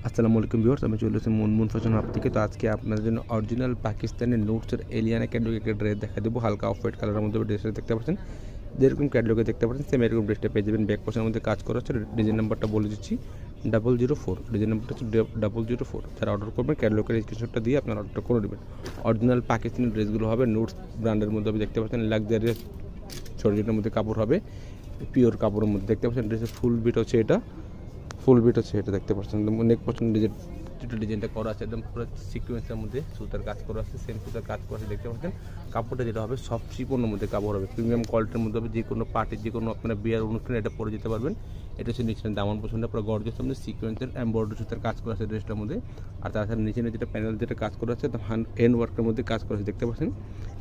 আসসালামু আলাইকুম ভিউয়ার্স, আমি চলে এসেছি মুনমুন ফ্যাশন হাব থেকে। তো আজকে আপনাদের জন্য অরিজিনাল পাকিস্তানের নোটসের এলিয়ানা ক্যাটলগে একটা ড্রেস দেখা দেবো। হালকা অফ হোয়াইট কালারের মধ্যে ড্রেসটা দেখতে পাচ্ছেন, যেরকম ক্যাটলগে দেখতে পাচ্ছেন সেম এরকম ড্রেসটা পেয়ে যাবেন। ব্যাক পোর্শনের মধ্যে কাজ করা হচ্ছে। ডিজাইন নাম্বারটা বলে দিচ্ছি 004। ডিজাইন নাম্বারটা হচ্ছে 004। যারা অর্ডার করবেন ক্যাটলগের স্ক্রিনশটটা দিয়ে আপনারা অর্ডারটা করে নেবেন। অরিজিনাল পাকিস্তানি ড্রেসগুলো হবে নোটস ব্র্যান্ডের মধ্যে হবে। দেখতে পাচ্ছেন লাক্সারিয়াস শরীরের মধ্যে কাপড় হবে, পিওর কাপড়ের মধ্যে দেখতে পাচ্ছেন। ড্রেসের ফুল বিট হচ্ছে এটা, ফুল বিট হচ্ছে এটা দেখতে পাচ্ছেন। নেক পছন্দ ডিজাইনটা করা আছে একদম পুরো সিকোয়েন্সের মধ্যে সুতার কাজ করা আছে, সেম সুতার কাজ করা আছে দেখতে পাচ্ছেন। কাপড়টা যেটা হবে সফট শিপনের মধ্যে কাপড় হবে, প্রিমিয়াম কোয়ালিটির মধ্যে হবে। যে কোনো পার্টি, যে কোনো আপনারা বিয়ার অনুষ্ঠানে এটা পরে যেতে পারবেন। এটা হচ্ছে নিচের দামান পছন্দ পুরো গর্জিয়াস মধ্যে সিকোয়েন্সের এমব্রয়ডারি সুতার কাজ করা আছে ড্রেসটার মধ্যে। আর তাছাড়া নিচে যেটা প্যানেল যেটা কাজ করা আছে হ্যান্ড ওয়ার্কের মধ্যে কাজ করা আছে দেখতে পাচ্ছেন।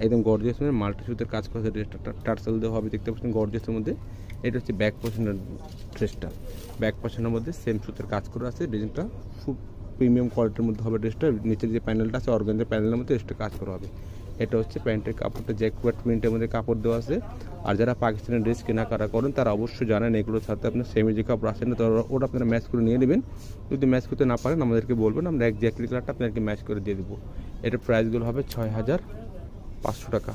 একদম গর্জিয়াস মধ্যে মাল্টি সুতার কাজ করা আছে ড্রেসটা, টার্সেল দেওয়া হবে দেখতে পাচ্ছেন গর্জিয়াসের মধ্যে। এটা হচ্ছে ব্যাক পছন্দের ড্রেসটা, ব্যাক পছন্দের মধ্যে সেম সুতার কাজ করা আছে। ডিজাইনটা খুব প্রিমিয়াম কোয়ালিটির মধ্যে হবে ড্রেসটা। নিচের যে প্যানেলটা আছে অর্গানজার প্যানেলের মধ্যে ড্রেসটা কাজ করা হবে। এটা হচ্ছে প্যান্টের কাপড়টা জ্যাকওয়ার্ড প্রিন্টের মধ্যে কাপড় দেওয়া আছে। আর যারা পাকিস্তানি ড্রেস কেনাকাটা করেন তারা অবশ্যই জানেন এগুলোর সাথে আপনার সেমি যে কাপড় আসে না, তো ওটা আপনারা ম্যাচ করে নিয়ে নেবেন। যদি ম্যাচ করতে না পারেন আমাদেরকে বলবেন, আমরা এক্স্যাক্টলি কালারটা আপনাদেরকে ম্যাচ করে দিয়ে দেবো। এটার প্রাইসগুলো হবে 6500 টাকা,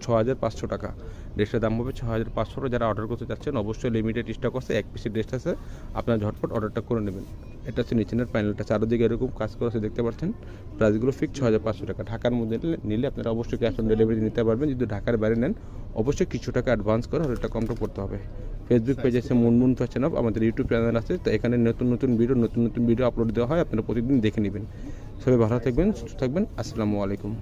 6500 টাকা। ড্রেসটার দাম হবে 6500 টাকা। যারা অর্ডার করতে চাচ্ছেন অবশ্যই লিমিটেড স্টক আছে, এক পিসের ড্রেস আছে, আপনারা ঝটপট অর্ডারটা করে নেবেন। এটা হচ্ছে নিচের প্যানেলটা, চারদিকে এরকম কাজ করা আছে দেখতে পাচ্ছেন। প্রাইসগুলো ফিক্স 6500 টাকা। ঢাকার মধ্যে নিলে আপনারা অবশ্যই ক্যাশ অন ডেলিভারি নিতে পারবেন। যদি ঢাকার বাইরে নেন অবশ্যই কিছু টাকা অ্যাডভান্স করে রেটটা কমটা করতে হবে। ফেসবুক পেজ আছে মুনমুন ফ্যাশন হাব, আমাদের ইউটিউব চ্যানেল আছে, তো এখানে নতুন নতুন ভিডিও আপলোড দেওয়া হয়, আপনারা প্রতিদিন দেখে নেবেন। সবাই ভালো থাকবেন, সুস্থ থাকবেন। আসসালামু আলাইকুম।